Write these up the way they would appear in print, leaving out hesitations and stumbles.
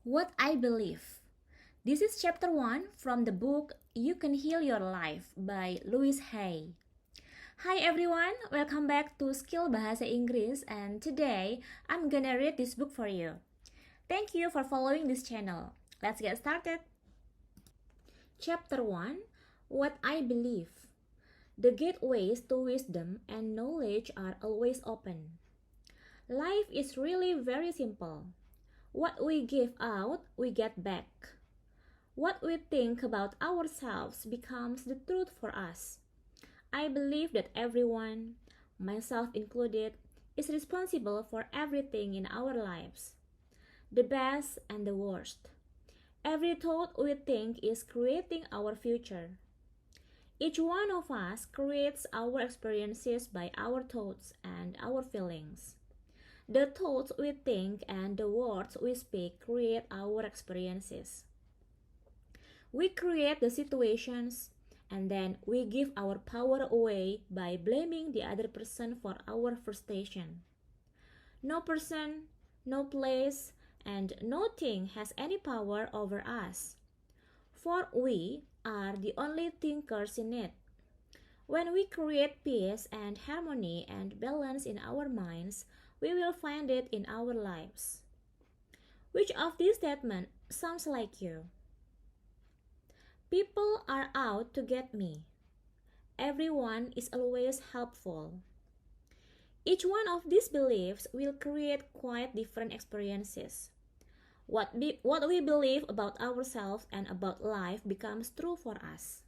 What I Believe. This is chapter 1 from the book You Can Heal Your Life by Louise. Hi everyone, welcome back to Skill Bahasa Inggris, and today I'm gonna read this book for you. Thank you for following this channel. Let's get started. Chapter 1. What I Believe. The gateways to wisdom and knowledge are always open. Life is really very simple. What we give out, we get back. What we think about ourselves becomes the truth for us. I believe that everyone, myself included, is responsible for everything in our lives, the best and the worst. Every thought we think is creating our future. Each one of us creates our experiences by our thoughts and our feelings. The thoughts we think and the words we speak create our experiences. We create the situations and then we give our power away by blaming the other person for our frustration. No person, no place, and no thing has any power over us, for we are the only thinkers in it. When we create peace and harmony and balance in our minds, we will find it in our lives. Which of these statements sounds like you? People are out to get me. Everyone is always helpful. Each one of these beliefs will create quite different experiences. What we believe about ourselves and about life becomes true for us.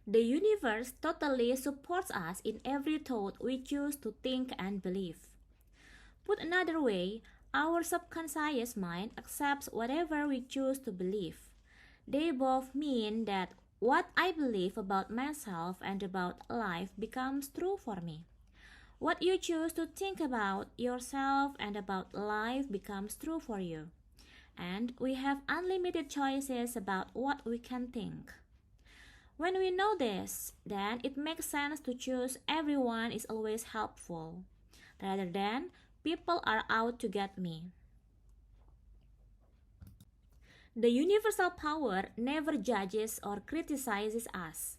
The universe totally supports us in every thought we choose to think and believe. Put another way, our subconscious mind accepts whatever we choose to believe. They both mean that what I believe about myself and about life becomes true for me. What you choose to think about yourself and about life becomes true for you. And we have unlimited choices about what we can think. When we know this, then it makes sense to choose everyone is always helpful, rather than people are out to get me. The universal power never judges or criticizes us.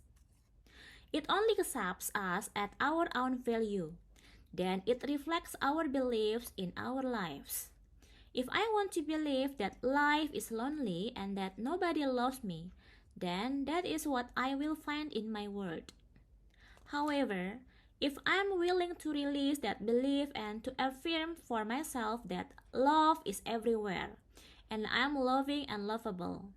It only accepts us at our own value. Then it reflects our beliefs in our lives. If I want to believe that life is lonely and that nobody loves me, then that is what I will find in my world. However, if I'm willing to release that belief and to affirm for myself that love is everywhere, and I'm loving and lovable,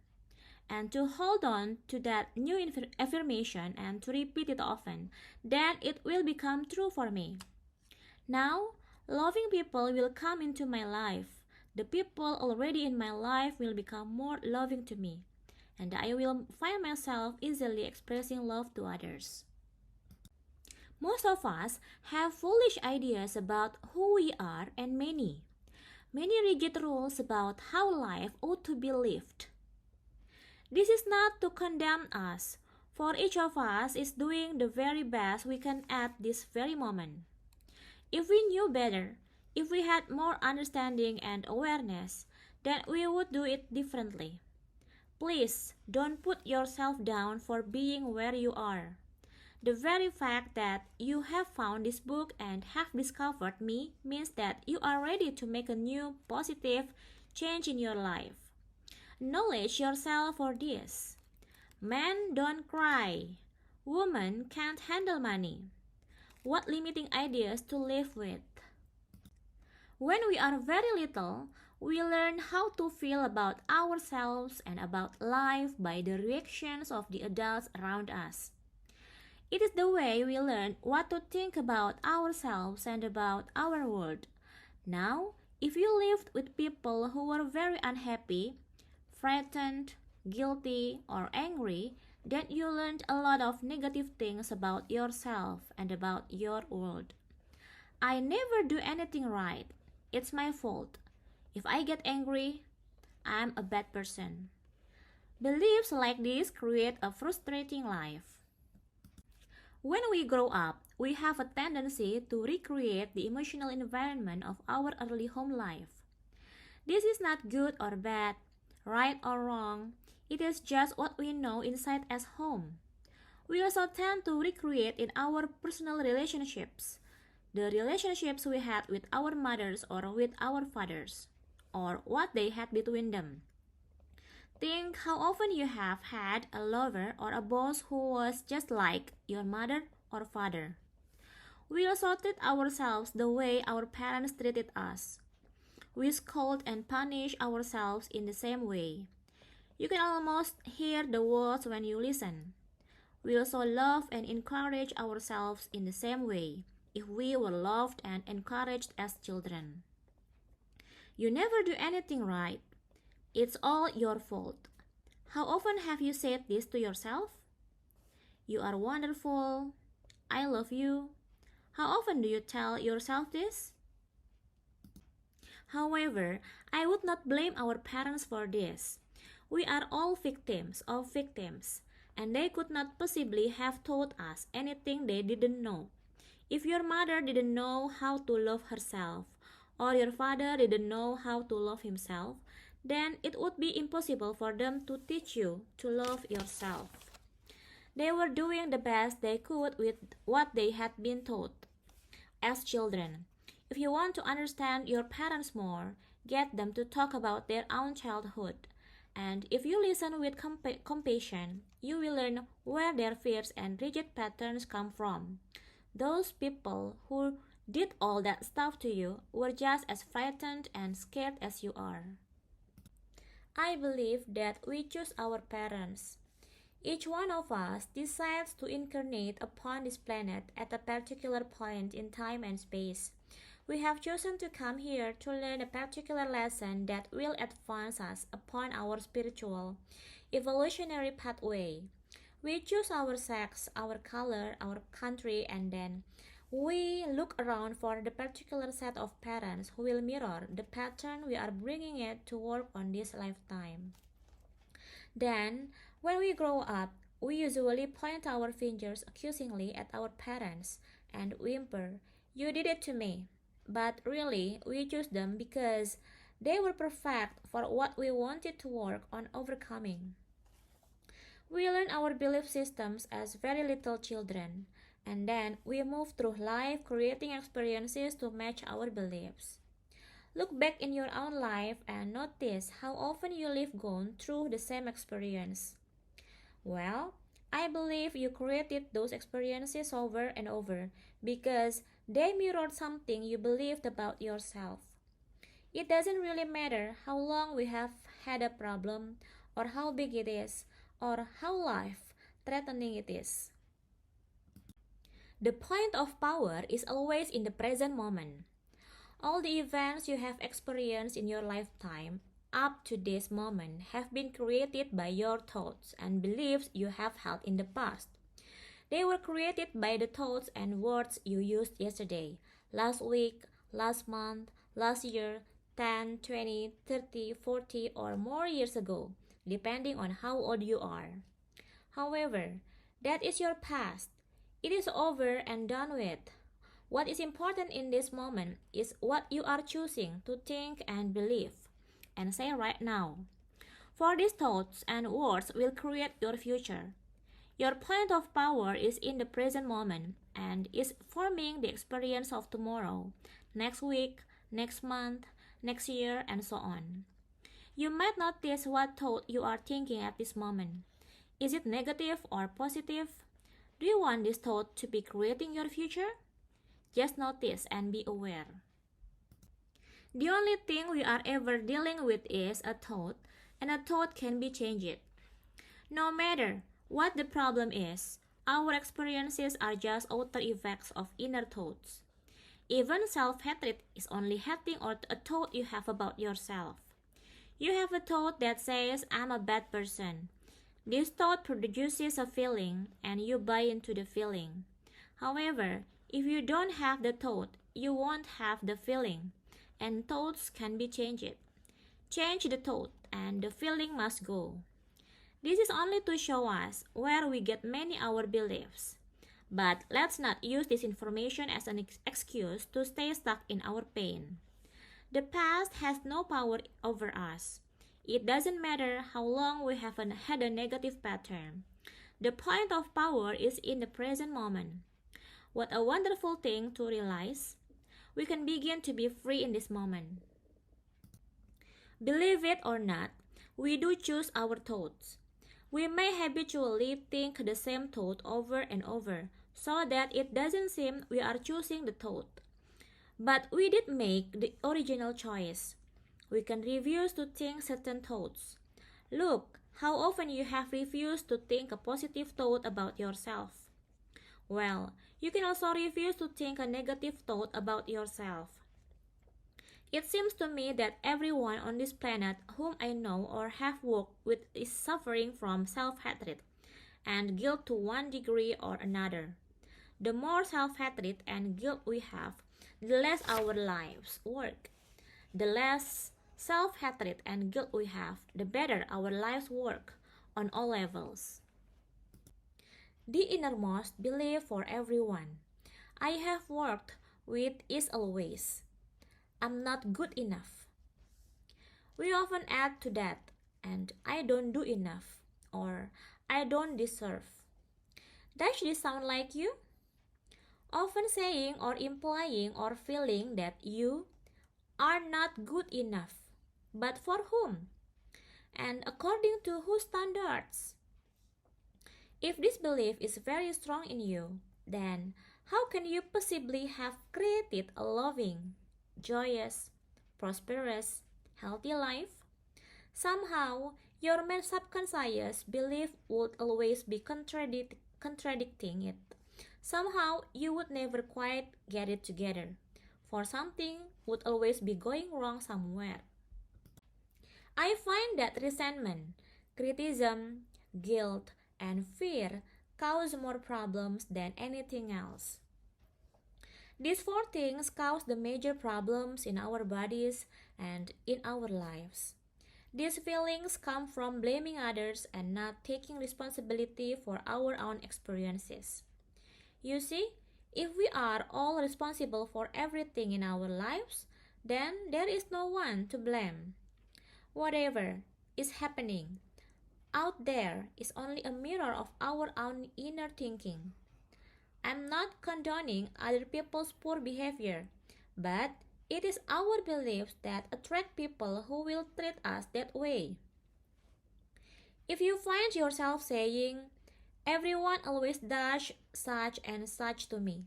and to hold on to that new affirmation and to repeat it often, then it will become true for me. Now, loving people will come into my life. The people already in my life will become more loving to me, and I will find myself easily expressing love to others. Most of us have foolish ideas about who we are and many rigid rules about how life ought to be lived. This is not to condemn us, for each of us is doing the very best we can at this very moment. If we knew better, if we had more understanding and awareness, then we would do it differently. Please don't put yourself down for being where you are. The very fact that you have found this book and have discovered me means that you are ready to make a new, positive change in your life. Acknowledge yourself for this. Men don't cry. Women can't handle money. What limiting ideas to live with? When we are very little, we learn how to feel about ourselves and about life by the reactions of the adults around us. It is the way we learn what to think about ourselves and about our world. Now, if you lived with people who were very unhappy, frightened, guilty, or angry, then you learned a lot of negative things about yourself and about your world. I never do anything right. It's my fault. If I get angry, I'm a bad person. Beliefs like this create a frustrating life. When we grow up, we have a tendency to recreate the emotional environment of our early home life. This is not good or bad, right or wrong. It is just what we know inside as home. We also tend to recreate in our personal relationships the relationships we had with our mothers or with our fathers, or what they had between them. Think how often you have had a lover or a boss who was just like your mother or father. We also treat ourselves the way our parents treated us. We scold and punish ourselves in the same way. You can almost hear the words when you listen. We also love and encourage ourselves in the same way if we were loved and encouraged as children. You never do anything right. It's all your fault. How often have you said this to yourself? You are wonderful. I love you. How often do you tell yourself this? However, I would not blame our parents for this. We are all victims of victims, and they could not possibly have taught us anything they didn't know. If your mother didn't know how to love herself, or your father didn't know how to love himself, then it would be impossible for them to teach you to love yourself. They were doing the best they could with what they had been taught. As children, if you want to understand your parents more, get them to talk about their own childhood. And if you listen with compassion, you will learn where their fears and rigid patterns come from. Those people who did all that stuff to you were just as frightened and scared as you are. I believe that we choose our parents. Each one of us decides to incarnate upon this planet at a particular point in time and space. We have chosen to come here to learn a particular lesson that will advance us upon our spiritual, evolutionary pathway. We choose our sex, our color, our country, and then we look around for the particular set of parents who will mirror the pattern we are bringing it to work on this lifetime. Then, when we grow up, we usually point our fingers accusingly at our parents and whimper, "You did it to me." But really, we choose them because they were perfect for what we wanted to work on overcoming. We learn our belief systems as very little children, and then we move through life creating experiences to match our beliefs. Look back in your own life and notice how often you live gone through the same experience. Well, I believe you created those experiences over and over because they mirrored something you believed about yourself. It doesn't really matter how long we have had a problem, or how big it is, or how life threatening it is. The point of power is always in the present moment. All the events you have experienced in your lifetime up to this moment have been created by your thoughts and beliefs you have held in the past. They were created by the thoughts and words you used yesterday, last week, last month, last year, 10, 20, 30, 40, or more years ago, depending on how old you are. However, that is your past. It is over and done with. What is important in this moment is what you are choosing to think and believe and say right now. For these thoughts and words will create your future. Your point of power is in the present moment and is forming the experience of tomorrow, next week, next month, next year, and so on. You might notice what thought you are thinking at this moment. Is it negative or positive? Do you want this thought to be creating your future? Just notice and be aware. The only thing we are ever dealing with is a thought, and a thought can be changed. No matter what the problem is, our experiences are just outer effects of inner thoughts. Even self-hatred is only hating or a thought you have about yourself. You have a thought that says, "I'm a bad person." This thought produces a feeling, and you buy into the feeling. However, if you don't have the thought, you won't have the feeling, and thoughts can be changed. Change the thought, and the feeling must go. This is only to show us where we get many our beliefs. But let's not use this information as an excuse to stay stuck in our pain. The past has no power over us. It doesn't matter how long we have had a negative pattern. The point of power is in the present moment. What a wonderful thing to realize. We can begin to be free in this moment. Believe it or not, we do choose our thoughts. We may habitually think the same thought over and over, so that it doesn't seem we are choosing the thought. But we did make the original choice. We can refuse to think certain thoughts. Look how often you have refused to think a positive thought about yourself. Well, you can also refuse to think a negative thought about yourself. It seems to me that everyone on this planet whom I know or have worked with is suffering from self-hatred and guilt to one degree or another. The more self-hatred and guilt we have, the less our lives work. The less self-hatred and guilt we have, the better our lives work on all levels. The innermost belief for everyone I have worked with is always, I'm not good enough. We often add to that, and I don't do enough, or I don't deserve. Does this sound like you? Often saying or implying or feeling that you are not good enough. But for whom? And according to whose standards? If this belief is very strong in you, then how can you possibly have created a loving, joyous, prosperous, healthy life? Somehow, your main subconscious belief would always be contradicting it. Somehow, you would never quite get it together, for something would always be going wrong somewhere. I find that resentment, criticism, guilt, and fear cause more problems than anything else. These four things cause the major problems in our bodies and in our lives. These feelings come from blaming others and not taking responsibility for our own experiences. You see, if we are all responsible for everything in our lives, then there is no one to blame. Whatever is happening out there is only a mirror of our own inner thinking. I'm not condoning other people's poor behavior, but it is our beliefs that attract people who will treat us that way. If you find yourself saying, everyone always does such and such to me,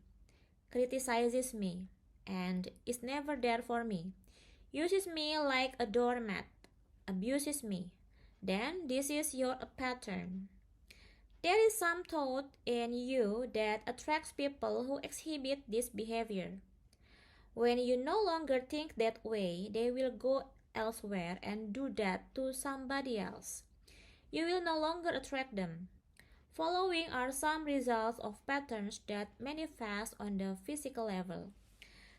criticizes me, and is never there for me, uses me like a doormat, abuses me, then this is your pattern. There is some thought in you that attracts people who exhibit this behavior. When you no longer think that way, they will go elsewhere and do that to somebody else. You will no longer attract them. Following are some results of patterns that manifest on the physical level.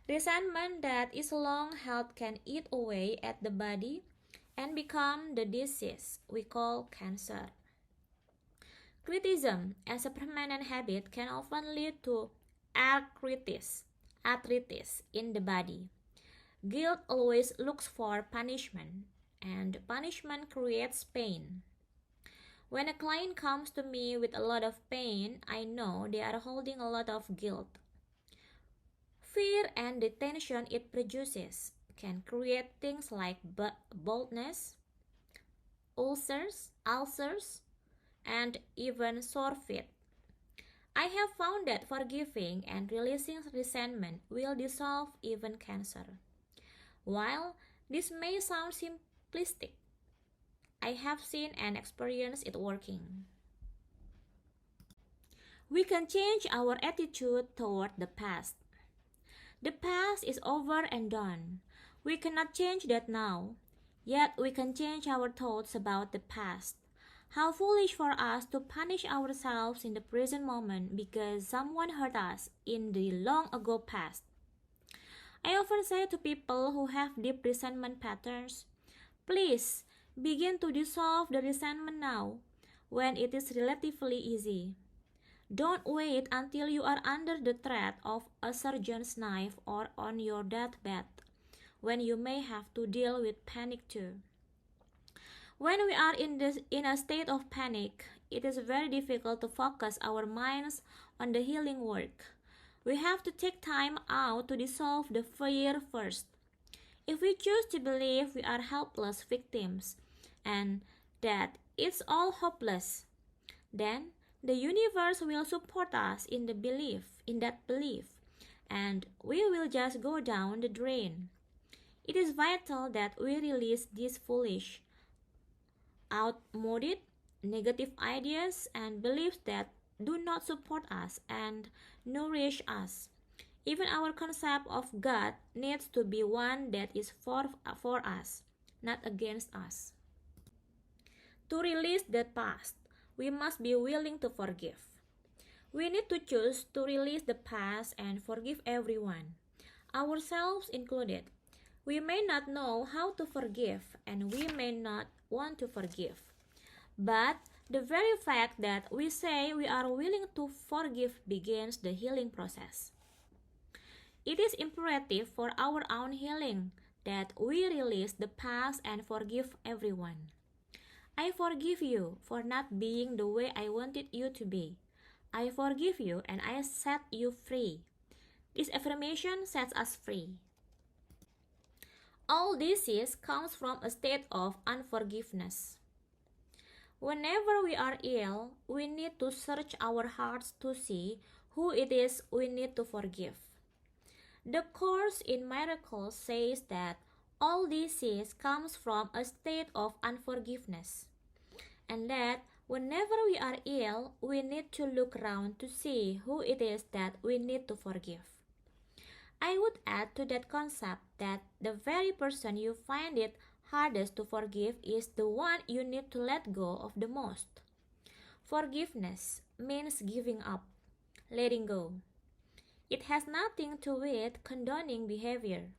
Resentment that is long held can eat away at the body and become the disease we call cancer. Criticism as a permanent habit can often lead to arthritis in the body. Guilt always looks for punishment, and punishment creates pain. When a client comes to me with a lot of pain, I know they are holding a lot of guilt. Fear and the tension it produces can create things like baldness, ulcers, and even sore feet. I have found that forgiving and releasing resentment will dissolve even cancer. While this may sound simplistic, I have seen and experienced it working. We can change our attitude toward the past. The past is over and done. We cannot change that now. Yet we can change our thoughts about the past. How foolish for us to punish ourselves in the present moment because someone hurt us in the long ago past. I often say to people who have deep resentment patterns, please begin to dissolve the resentment now when it is relatively easy. Don't wait until you are under the threat of a surgeon's knife or on your deathbed. when you may have to deal with panic too. When we are in a state of panic, it is very difficult to focus our minds on the healing work. We have to take time out to dissolve the fear first. If we choose to believe we are helpless victims and that it's all hopeless, then the universe will support us in that belief, and we will just go down the drain. It is vital that we release these foolish, outmoded, negative ideas and beliefs that do not support us and nourish us. Even our concept of God needs to be one that is for us, not against us. To release the past, we must be willing to forgive. We need to choose to release the past and forgive everyone, ourselves included. We may not know how to forgive and we may not want to forgive. But the very fact that we say we are willing to forgive begins the healing process. It is imperative for our own healing that we release the past and forgive everyone. I forgive you for not being the way I wanted you to be. I forgive you and I set you free. This affirmation sets us free. All disease comes from a state of unforgiveness. Whenever we are ill, we need to search our hearts to see who it is we need to forgive. The Course in Miracles says that all disease comes from a state of unforgiveness, and that whenever we are ill, we need to look around to see who it is that we need to forgive. I would add to that concept that the very person you find it hardest to forgive is the one you need to let go of the most. Forgiveness means giving up, letting go. It has nothing to do with condoning behavior.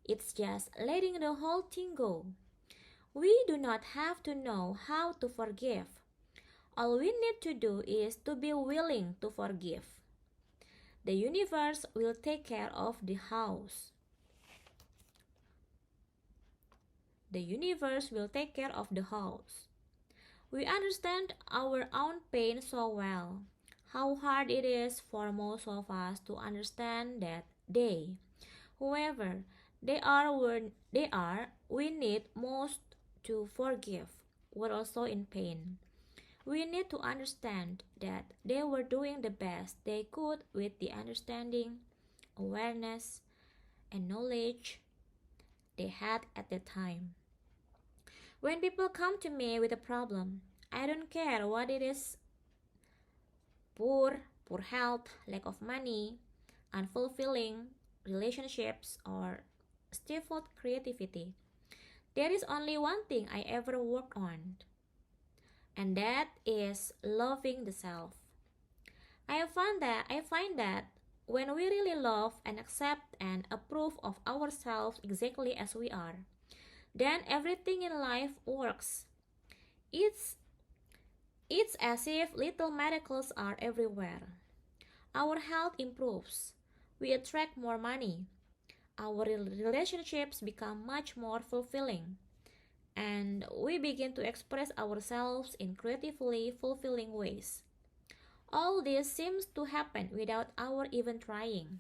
It's just letting the whole thing go. We do not have to know how to forgive. All we need to do is to be willing to forgive. The universe will take care of the house. The universe will take care of the house. We understand our own pain so well, how hard it is for most of us to understand that they, whoever they are, we need most to forgive, were also in pain. We need to understand that they were doing the best they could with the understanding, awareness, and knowledge they had at the time. When people come to me with a problem, I don't care what it is: poor health, lack of money, unfulfilling relationships, or stifled creativity. There is only one thing I ever worked on, and that is loving the self. I find that when we really love and accept and approve of ourselves exactly as we are, then everything in life works. It's it's as if little miracles are everywhere. Our health improves. We attract more money. Our relationships become much more fulfilling. And we begin to express ourselves in creatively fulfilling ways. All this seems to happen without our even trying.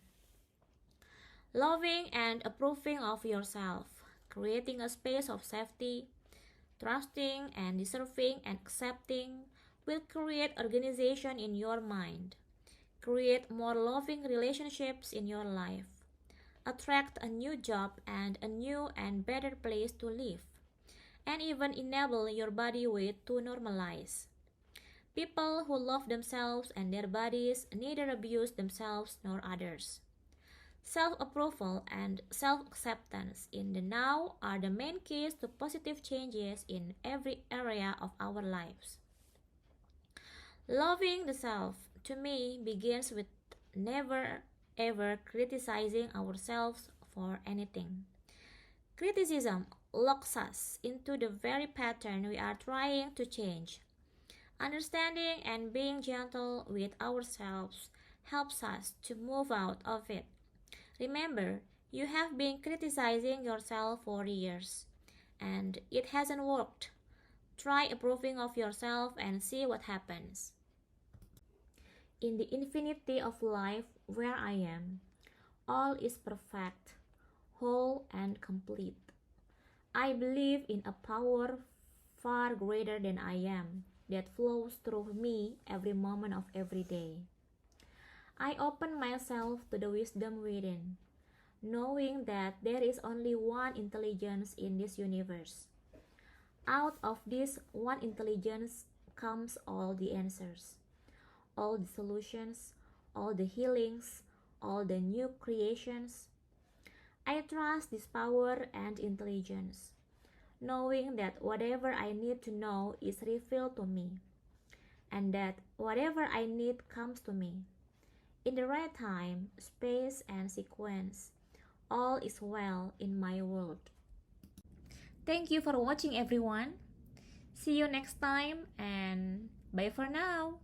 Loving and approving of yourself, creating a space of safety, trusting and deserving and accepting will create organization in your mind, create more loving relationships in your life, attract a new job and a new and better place to live, and even enable your body weight to normalize. People who love themselves and their bodies neither abuse themselves nor others. Self approval and self acceptance in the now are the main keys to positive changes in every area of our lives. Loving the self, to me, begins with never ever criticizing ourselves for anything. Criticism locks us into the very pattern we are trying to change. Understanding and being gentle with ourselves helps us to move out of it. Remember, You have been criticizing yourself for years, and it hasn't worked. Try approving of yourself and see what happens. In the infinity of life where I am, all is perfect, whole, and complete. I believe in a power far greater than I am that flows through me every moment of every day. I open myself to the wisdom within, knowing that there is only one intelligence in this universe. Out of this one intelligence comes all the answers, all the solutions, all the healings, all the new creations. I trust this power and intelligence, knowing that whatever I need to know is revealed to me, and that whatever I need comes to me. In the right time, space, and sequence, all is well in my world. Thank you for watching, everyone. See you next time, and bye for now.